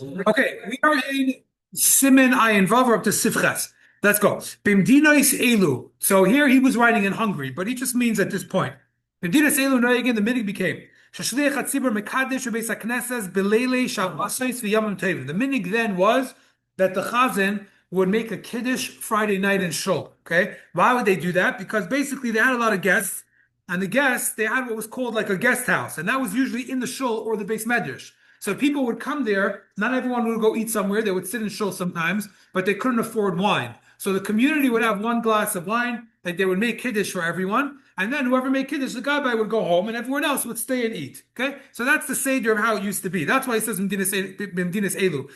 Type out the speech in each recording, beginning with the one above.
Okay, we are in siman ayin vav, we're up to sifches. Let's go. Bimdinos elu. So here he was writing in Hungary, but he just means at this point. Bimdinos elu noyegin, the minig became. Shashliach hatzibur mekadesh ubeis hakneses belele shalvasais v'yamim tevim. The minig then was that the chazan would make a kiddush Friday night in shul. Okay, why would they do that? Because basically they had a lot of guests, and the guests they had what was called like a guest house, and that was usually in the shul or the base medrash. So people would come there. Not everyone would go eat somewhere. They would sit in shul sometimes, but they couldn't afford wine. So the community would have one glass of wine, like they would make kiddush for everyone, and then whoever made kiddush, the gabbai would go home, and everyone else would stay and eat. Okay, so that's the seder of how it used to be. That's why it says Mdinas Elu,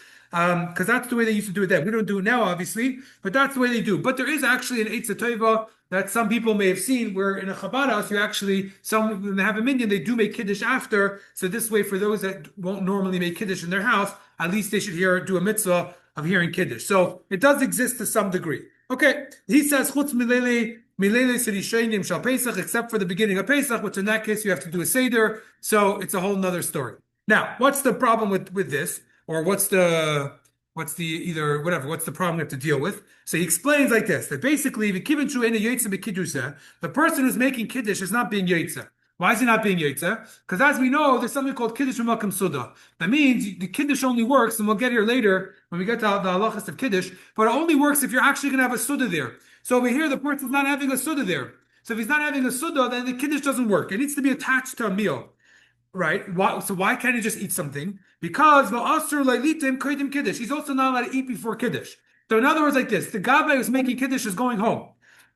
because that's the way they used to do it then. We don't do it now, obviously, but that's the way they do. But there is actually an Eitzah Tova that some people may have seen, where in a Chabad house, you actually, some when they have a minyan, they do make kiddush after. So this way, for those that won't normally make kiddush in their house, at least they should do a mitzvah of hearing kiddush. So it does exist to some degree. Okay, he says chutz milele serishayim shal Pesach, except for the beginning of Pesach, which in that case you have to do a seder. So it's a whole nother story. Now, what's the problem with this, or what's the problem we have to deal with? So he explains like this, that basically the person who's making kiddush is not being yotze. Why is he not being yotze? Because as we know, there's something called kiddush u'makam suda. That means the kiddush only works, and we'll get here later when we get to the halachas of kiddush, but it only works if you're actually going to have a suda there. So over here, the person's not having a suda there. So if he's not having a suda, then the kiddush doesn't work. It needs to be attached to a meal. Right? So why can't he just eat something? Because he's also not allowed to eat before kiddush. So in other words, like this, the gabbai who's making kiddush is going home,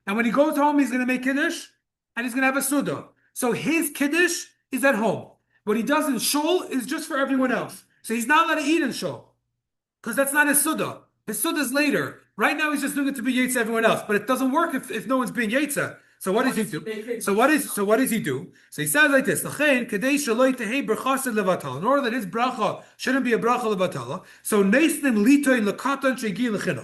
and when he goes home, he's going to make kiddush, and he's going to have a suda. So his kiddush is at home. What he does in shul is just for everyone else. So he's not allowed to eat in shul because that's not his suda. His suda is later. Right now, he's just doing it to be yetza everyone else, but it doesn't work if no one's being yetza. So what does he do? So what does he do? So he says like this: in order that his bracha shouldn't be a bracha levatala. So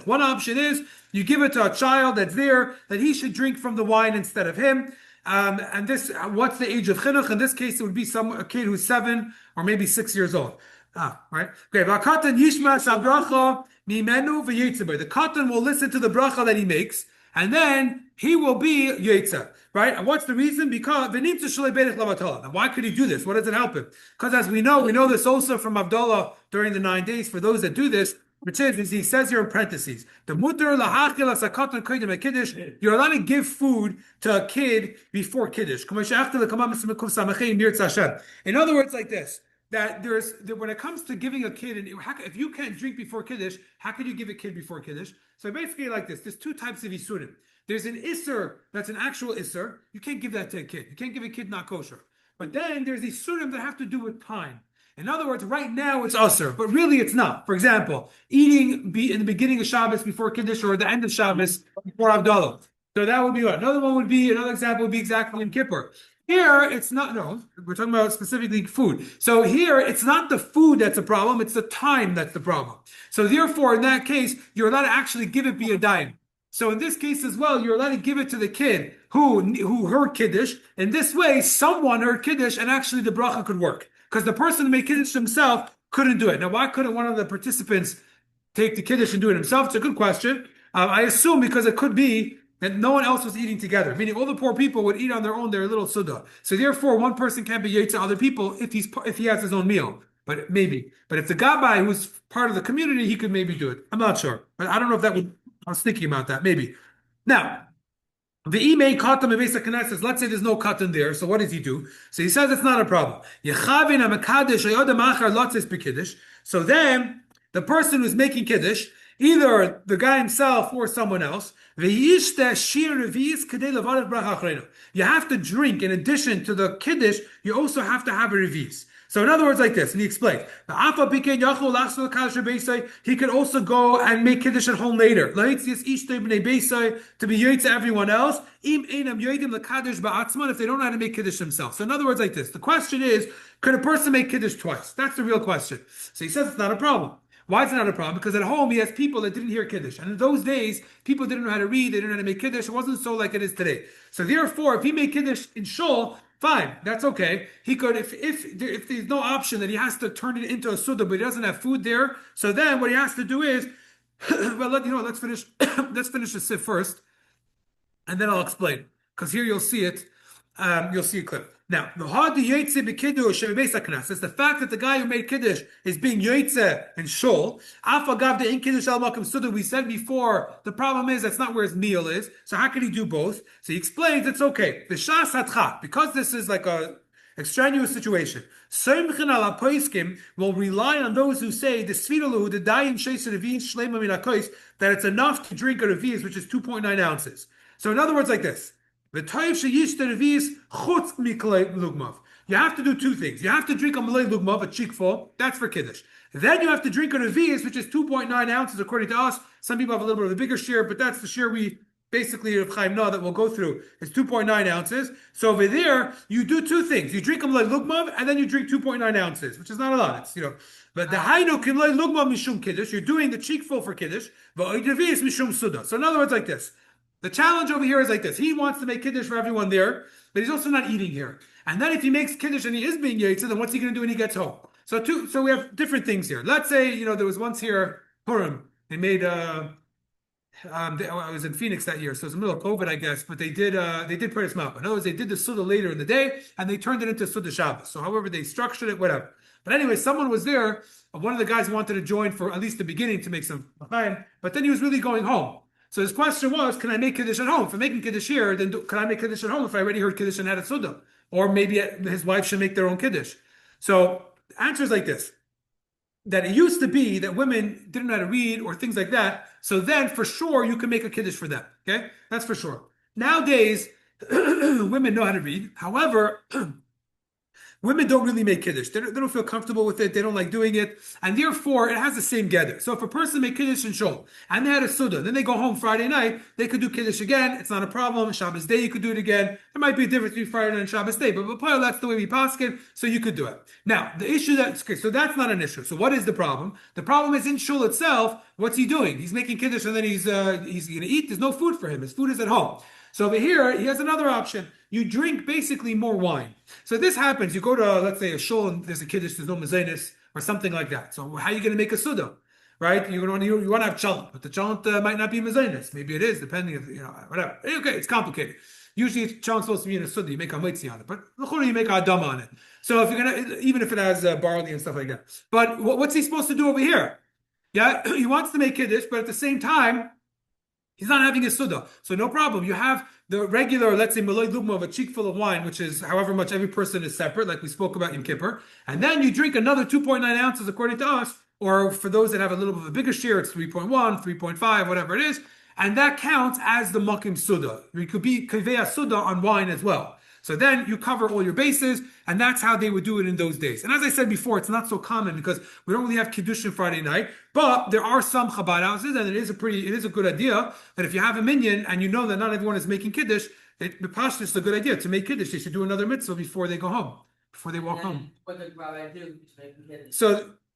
one option is you give it to a child that's there that he should drink from the wine instead of him. And this, what's the age of chinuch? In this case, it would be a kid who's 7 or maybe 6 years old. Right. Okay. The katan will listen to the bracha that he makes, and then he will be yetza, right? And what's the reason? Because now, why could he do this? What does it help him? Because as we know this also from Abdullah during the 9 days. For those that do this, which is, he says here in parentheses, the mutter lahachil asakatan koydem kiddush. You're allowed to give food to a kid before kiddush. In other words, like this. That when it comes to giving a kid, and if you can't drink before kiddush, how can you give a kid before kiddush? So basically, like this, there's 2 types of isurim. There's an isur that's an actual isur. You can't give that to a kid. You can't give a kid not kosher. But then there's isurim that have to do with time. In other words, right now it's usur, but really it's not. For example, eating in the beginning of Shabbos before kiddush, or the end of Shabbos before Havdalah. So that would be what. Another example would be exactly in Kippur. Here, it's not, no, we're talking about specifically food. So here, it's not the food that's a problem, it's the time that's the problem. So therefore, in that case, you're allowed to actually give it biyadayim. So in this case as well, you're allowed to give it to the kid who heard Kiddush. In this way, someone heard Kiddush, and actually the bracha could work. Because the person who made Kiddush himself couldn't do it. Now, why couldn't one of the participants take the Kiddush and do it himself? It's a good question. I assume because it could be that no one else was eating together, meaning all the poor people would eat on their own their little suda. So therefore, one person can't be yetza other people if he has his own meal. But maybe. But if the gabbai who's part of the community, he could maybe do it. I'm not sure. But I don't know if that would. I was thinking about that. Maybe. Now, the imay katan mevesa knesses. Let's say there's no katan there. So what does he do? So he says it's not a problem. So then the person who's making kiddush, either the guy himself or someone else, you have to drink, in addition to the kiddush, you also have to have a reviz. So in other words, like this, and he explains, he could also go and make kiddush at home later, to be yotze everyone else, if they don't know how to make kiddush themselves. So in other words, like this, the question is, could a person make kiddush twice? That's the real question. So he says it's not a problem. Why is it not a problem? Because at home he has people that didn't hear Kiddush. And in those days, people didn't know how to read, they didn't know how to make Kiddush. It wasn't so like it is today. So therefore, if he made Kiddush in Shul, fine, that's okay. He could, if there's no option that he has to turn it into a suda, but he doesn't have food there, so then what he has to do is, well, let's finish, let's finish the sif first, and then I'll explain. Because here you'll see it, you'll see a clip. Now, the hard yotze b'kiddush shebbeis it's the fact that the guy who made kiddush is being yotze and shul. Afagav de in kiddush al makom suda. We said before, the problem is that's not where his meal is. So how can he do both? So he explains it's okay. The shas hatcha, because this is like a extraneous situation. Soimchin al hapoiskim will rely on those who say the svidalu the dayin sheis revi'in shlema min hakois that it's enough to drink a revi'is, which is 2.9 ounces. So in other words, like this. You have to do two things. You have to drink a malay lugmav, a cheekful, that's for kiddush. Then you have to drink a revi'is, which is 2.9 ounces according to us. Some people have a little bit of a bigger share, but that's the share we basically of Chaim Na that we'll go through is 2.9 ounces. So over there, you do two things. You drink a malay lugmav, and then you drink 2.9 ounces, which is not a lot. It's, but the hainu kimlay lugmav mishum kiddush, you're doing the cheekful for kiddush, but revi'is mishum suda. So in other words, like this. The challenge over here is like this. He wants to make kiddush for everyone there, but he's also not eating here. And then if he makes kiddush and he is being yotze, then what's he going to do when he gets home? So we have different things here. Let's say, there was once here, Purim. They made, I was in Phoenix that year, so it was in the middle of COVID, I guess, but they did Paris Mount. In other words, they did the Suda later in the day, and they turned it into Suda Shabbos. So however they structured it, whatever. But anyway, someone was there, one of the guys wanted to join for at least the beginning to make some time, but then he was really going home. So his question was, can I make Kiddush at home? If I'm making Kiddush here, then can I make Kiddush at home if I already heard Kiddush and had a Suda? Or maybe his wife should make their own Kiddush. So the answer is like this. That it used to be that women didn't know how to read or things like that. So then for sure you can make a Kiddush for them. Okay? That's for sure. Nowadays, women know how to read. However, women don't really make kiddush. They don't feel comfortable with it. They don't like doing it. And therefore, it has the same gather. So if a person made kiddush and shul, and they had a suda, then they go home Friday night, they could do kiddush again. It's not a problem. Shabbos day, you could do it again. There might be a difference between Friday night and Shabbos day, but that's the way we paskin, so you could do it. Now, the issue so that's not an issue. So what is the problem? The problem is in shul itself, what's he doing? He's making kiddush and then he's going to eat. There's no food for him. His food is at home. So over here, he has another option. You drink basically more wine. So this happens. You go to, let's say, a shul and there's a kiddush, there's no mezainis or something like that. So how are you going to make a suda? Right? You want to have chalent, but the chalent might not be mezainis. Maybe it is, depending if, whatever. Okay, it's complicated. Usually chalent's supposed to be in a suda. You make a mitzi on it. But l'chura, you make a adama on it. So if you're going to, even if it has barley and stuff like that. But what's he supposed to do over here? Yeah, he wants to make kiddush, but at the same time, he's not having a suda. So no problem. You have the regular, let's say, malay lugma of a cheek full of wine, which is however much every person is separate, like we spoke about in Kippur. And then you drink another 2.9 ounces according to us, or for those that have a little bit of a bigger share, it's 3.1, 3.5, whatever it is. And that counts as the makim suda. You could be kaveh suda on wine as well. So then you cover all your bases, and that's how they would do it in those days. And as I said before, it's not so common because we don't really have Kiddushin Friday night, but there are some Chabad houses, and it is a good idea that if you have a minyan and you know that not everyone is making Kiddush, it's a good idea to make Kiddush. They should do another mitzvah before they go home, before they walk home. What did Rabbi do to make Kiddush?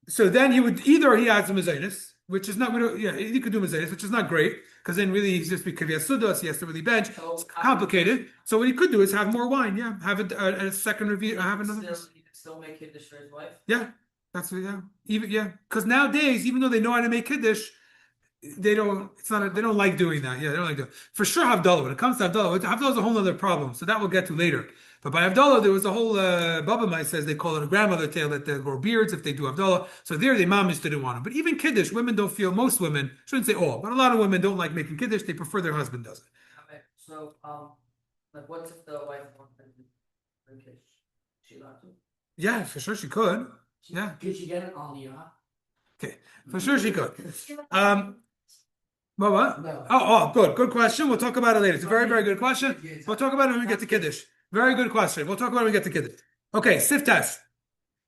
So then he would he has a mezainis, which is not, he could do mezainis, which is not great, because then really he's just be kaviyah sudas, he has to really bench. It's complicated. So what he could do is have more wine, have a second review, have another. He could still make kiddush for his wife? Yeah, that's because nowadays, even though they know how to make kiddush, they don't like doing that. Yeah, they don't like doing it. For sure, Havdalah, when it comes to Havdalah is a whole other problem, so that we'll get to later. But by Havdalah, there was a whole, Baba Mai says they call it a grandmother tale that they grow beards if they do Havdalah. So there, the mamish didn't want it. But even Kiddush, women don't feel, most women, shouldn't say all, but a lot of women don't like making Kiddush. They prefer their husband does it. Okay, so, what's if the wife wants to drink Kiddush? She allowed to? Yeah, for sure she could. Yeah. Could she get an aliyah? Okay, for sure she could. What? No. Oh, good question. We'll talk about it later. It's a very, very good question. We'll talk about it when we get to Kiddush. Very good question. We'll talk about it when we get to Kiddush. Okay, sif test.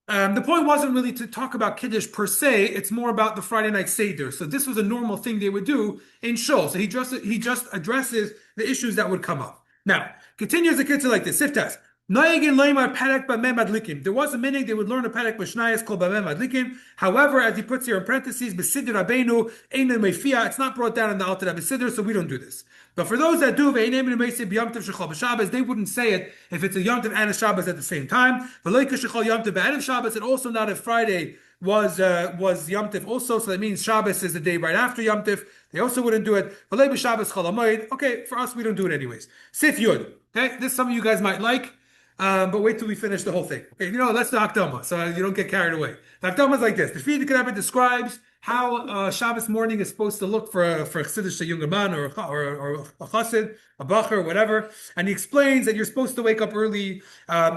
The point wasn't really to talk about Kiddush per se. It's more about the Friday night Seder. So this was a normal thing they would do in shul. So he just addresses the issues that would come up. Now, continues the Kitzur like this. Sif test. Noyegin loymar perek b'mem adlikim. There was a minhag they would learn a perek b'shnayos called b'mem adlikim. However, as he puts here in parentheses, b'siddur rabbeinu ein meifia. It's not brought down in the Alter Rebbe Siddur, so we don't do this. But for those that do, they wouldn't say it if it's a Yom Tov and a Shabbos at the same time. And also not if Friday was Yom Tov also, so that means Shabbos is the day right after Yom Tov. They also wouldn't do it. Okay, for us we don't do it anyways. Sif Yud. Okay, this some of you guys might like. But wait till we finish the whole thing. Okay, let's do Hakdama, so you don't get carried away. The Hakdama is like this. The Friedrich Rebbe describes how Shabbos morning is supposed to look for a Chassidish younger man or a Chassid, a Bacher, whatever. And he explains that you're supposed to wake up early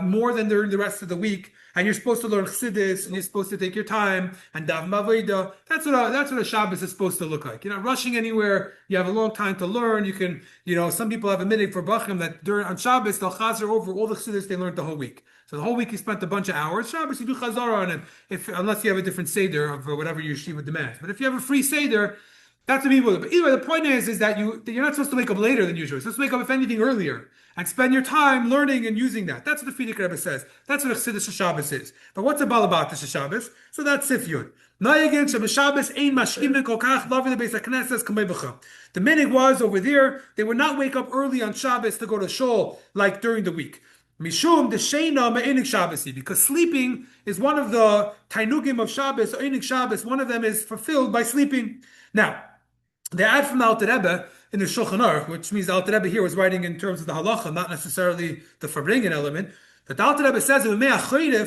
more than during the rest of the week. And you're supposed to learn Chassidus, and you're supposed to take your time and daven mavida. That's what a Shabbos is supposed to look like. You're not rushing anywhere. You have a long time to learn. You can, some people have a minhag for Bachim that on Shabbos they'll chazer over all the Chassidus they learned the whole week. So the whole week you spent a bunch of hours. Shabbos you do chazara on it, unless you have a different seder of whatever your yeshiva demands. But if you have a free seder, that's what people do. But either way, the point is that you're not supposed to wake up later than usual. You're supposed to wake up, if anything, earlier and spend your time learning and using that. That's what the Friedrich Rebbe says. That's what a Chassidus Shabbos is. But what's a Balabatis Shabbos? So that's Sif Yud. The minhag was over there, they would not wake up early on Shabbos to go to shul like during the week. Mishum the Sheina Me'enik Shabbos, because sleeping is one of the Tainugim of Shabbos, Einik Shabbos, one of them is fulfilled by sleeping. Now, they add from the Alter Rebbe in the Shulchan Aruch, which means the Alter Rebbe here was writing in terms of the halacha, not necessarily the Farbrengen element. That the Alter Rebbe says,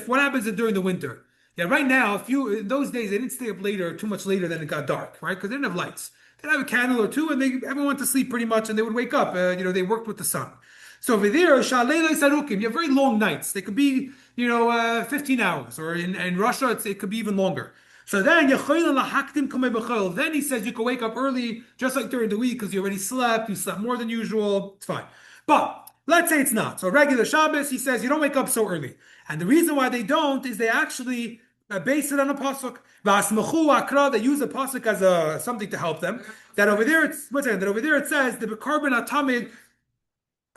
what happens during the winter? Yeah, right now, in those days, they didn't stay up too much later than it got dark, right? Because they didn't have lights. They'd have a candle or two, and everyone went to sleep pretty much, and they would wake up. They worked with the sun. So over there, you have very long nights. They could be, 15 hours, or in Russia, it could be even longer. So then he says you can wake up early, just like during the week, because you already slept, you slept more than usual, it's fine. But let's say it's not. So regular Shabbos, he says you don't wake up so early. And the reason why they don't is they actually base it on a pasuk. They use a pasuk as something to help them. That over there, it says the carbon atamid.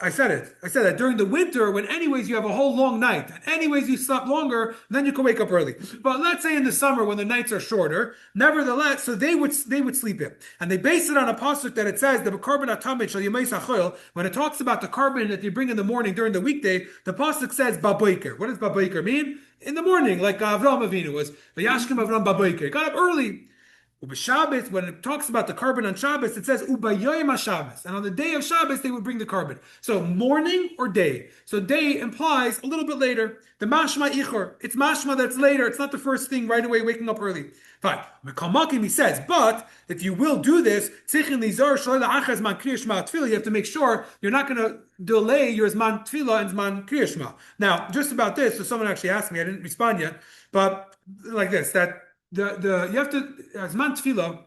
I said that during the winter, when anyways you have a whole long night, and anyways you slept longer, then you can wake up early. But let's say in the summer when the nights are shorter, nevertheless, so they would sleep in, and they base it on a pasuk that it says the carbon atamid shal yemei sachol. When it talks about the carbon that you bring in the morning during the weekday, the pasuk says baboiker. What does baboiker mean? In the morning, like Avraham Avinu was v'yashkim Avraham baboiker. Got up early. Shabbos, when it talks about the carbon on Shabbos, it says Ubayoyim Shabbos, and on the day of Shabbos they would bring the carbon. So morning or day. So day implies a little bit later. The mashma ichor, it's mashma that's later. It's not the first thing right away waking up early. Fine. He says, but if you will do this, you have to make sure you're not going to delay your zman tefillah and zman kriyashma. Now, just about this, so someone actually asked me, I didn't respond yet, but like this, that you have to Zman Tefillah.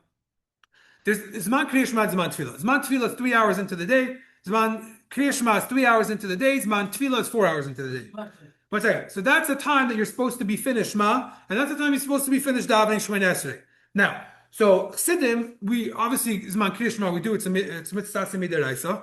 There's Zman Kriya Shema, Zman Tefillah. Zman Tefillah is 3 hours into the day. Zman Kriya Shema is 3 hours into the day. Zman Tefillah is 4 hours into the day. One second. So that's the time that you're supposed to be finished Shema, and that's the time you're supposed to be finished davening Shemona Esrei. Now, so Chassidim, we obviously Zman Kriya Shema we do it's mitzvah midiraisa.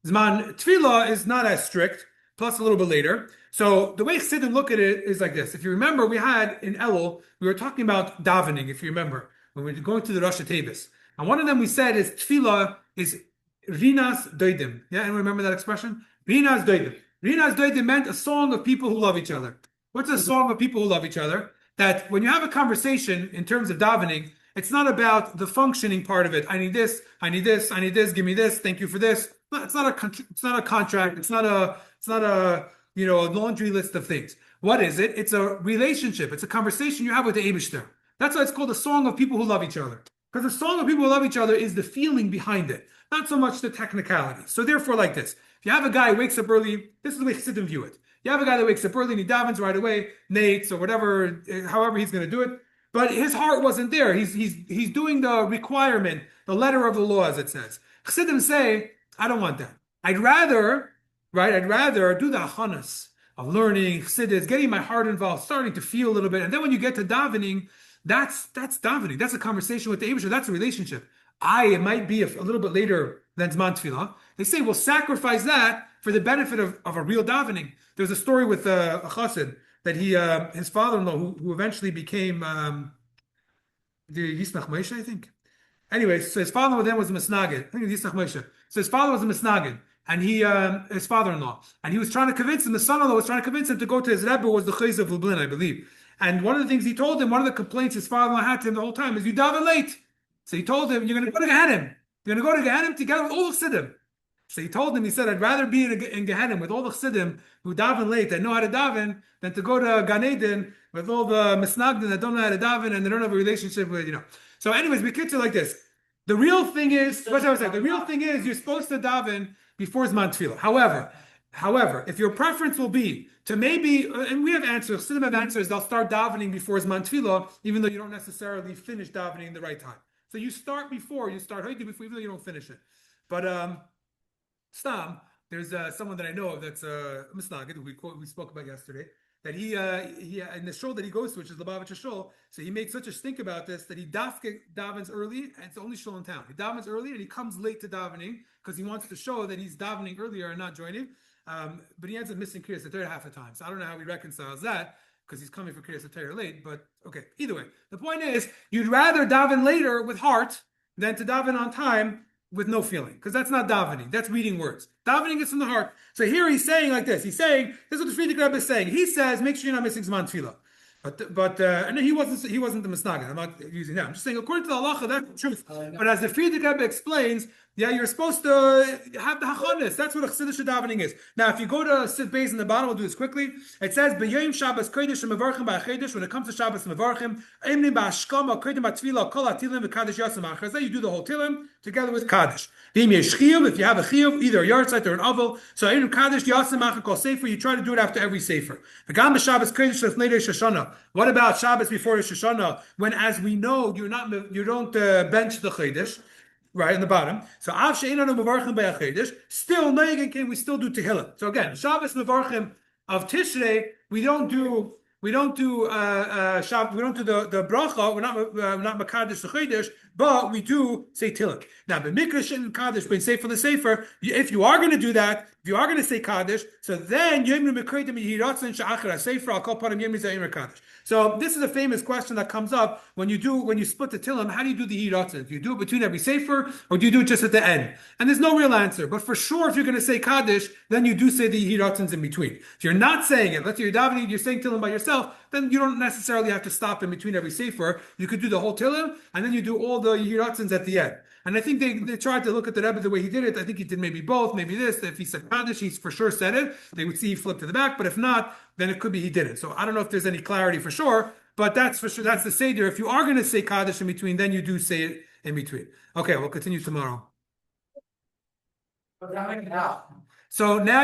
Zman Tefillah is not as strict, plus a little bit later. So the way Chassidim look at it is like this. If you remember, we had in Elul, we were talking about davening, if you remember, when we were going through the Rosh Hashanah. And one of them we said is tefillah is rinas doidim. Yeah, anyone remember that expression? Rinas doidim. Rinas doidim meant a song of people who love each other. What's a song of people who love each other? That when you have a conversation in terms of davening, it's not about the functioning part of it. I need this, I need this, I need this, give me this, thank you for this. It's not a contract, it's not a a laundry list of things. What is it? It's a relationship. It's a conversation you have with the Eibishter. That's why it's called a song of people who love each other. Because the song of people who love each other is the feeling behind it, not so much the technicality. So therefore, like this, if you have a guy who wakes up early, this is the way Chassidim view it. You have a guy that wakes up early and he davens right away, nates or whatever, however he's going to do it. But his heart wasn't there. He's doing the requirement, the letter of the law, as it says. Chassidim say, I don't want that. I'd rather do the achanas of learning, chassidus, getting my heart involved, starting to feel a little bit. And then when you get to davening, that's davening. That's a conversation with the Eibusher. That's a relationship. It might be a little bit later than Zman Tefillah. They say we'll sacrifice that for the benefit of a real davening. There's a story with a chassid that his father-in-law, who eventually became the Yisnach Moshe, I think. Anyway, so his father then was a Misnagid. I think it was Yisach Moshe. So his father was a Misnagid, and his father-in-law, and he was trying to convince him. The son-in-law was trying to convince him to go to his Rebbe, was the Chayz of Lublin, I believe. And one of the things he told him, one of the complaints his father-in-law had to him the whole time is, "You daven late." So he told him, "You're going to go to Gehenim. You're going to go to Gehenim together with all the Chassidim." So he told him, he said, "I'd rather be in Gehenim with all the Chassidim who daven late, that know how to daven, than to go to Gan Eden with all the Misnagdim that don't know how to daven and they don't have a relationship with." So anyways, we kitzur like this. The real thing is, what I was saying, the real thing is you're supposed to daven before Zman Tefillah. However, if your preference will be to maybe, and we have answers, Chassidim have answers, they'll start davening before Zman Tefillah, even though you don't necessarily finish davening in the right time. So you start before, Hoydi before, even though you don't finish it. But Stam, there's someone that I know of that's Misnagid, we spoke about yesterday, that he in the shul that he goes to, which is Lubavitcher shul, so he makes such a stink about this that he davens early, and it's the only shul in town. He davens early and he comes late to davening because he wants to show that he's davening earlier and not joining. But he ends up missing Kriyas HaTorah half the time. So I don't know how he reconciles that because he's coming for Kriyas HaTorah late. But okay, either way, the point is you'd rather daven later with heart than to daven on time with no feeling, because that's not davening. That's reading words. Davening is from the heart. So here he's saying like this. He's saying, this is what the Frierdiker Rebbe is saying. He says, make sure you're not missing Zman Tefillah. And then he wasn't the Misnagid. I'm not using that. I'm just saying, according to the halacha, that's the truth. But as the Frierdiker Rebbe explains, yeah, you're supposed to have the hachonis. That's what a chassidish davening is. Now, if you go to Sid Beis in the bottom, we'll do this quickly. It says, "B'yom Shabbos kodesh mevarchim ba'achedesh." When it comes to Shabbos mevarchim, "Emnim ba'ashkama kodem ba'tefila kol hatilim v'kadesh yasam achazeh." You do the whole tilim together with kaddish. V'im yesh chiyuv, if you have a chiyuv, either a yahrzeit or an aval. So emnim kaddish yasam achar kol sefer. You try to do it after every sefer. V'gam b'Shabbos kodesh lefnei Rosh Hashanah. What about Shabbos before Rosh Hashanah? When, as we know, you don't bench the chodesh. Right in the bottom. So Av she'inanu mevarchim be'achedesh. Still, Noyegen we still do Tehillim. So again, Shabbos mevarchim of Tishrei, we don't do the bracha. We're not makadesh the chodesh, but we do say Tehillim. Now, b'mikra she'in kaddish bein sefer the sefer. If you are going to do that, if you are going to say kaddish, so then yomru mekredim yihiratzin she'achar sefer al kol panim yomru zayin kaddish. So this is a famous question that comes up when you split the Tillim. How do you do the Yiratzin? Do you do it between every Sefer, or do you do it just at the end? And there's no real answer. But for sure, if you're going to say Kaddish, then you do say the Yiratzins in between. If you're not saying it, let's say you're davening, you're saying Tillim by yourself, then you don't necessarily have to stop in between every Sefer. You could do the whole Tillim, and then you do all the Yiratzins at the end. And I think they tried to look at the Rebbe the way he did it. I think he did maybe both, maybe this. If he said Kaddish, he for sure said it. They would see he flipped to the back. But if not, then it could be he didn't. So I don't know if there's any clarity for sure. But that's for sure. That's the Seder. If you are going to say Kaddish in between, then you do say it in between. Okay, we'll continue tomorrow. So now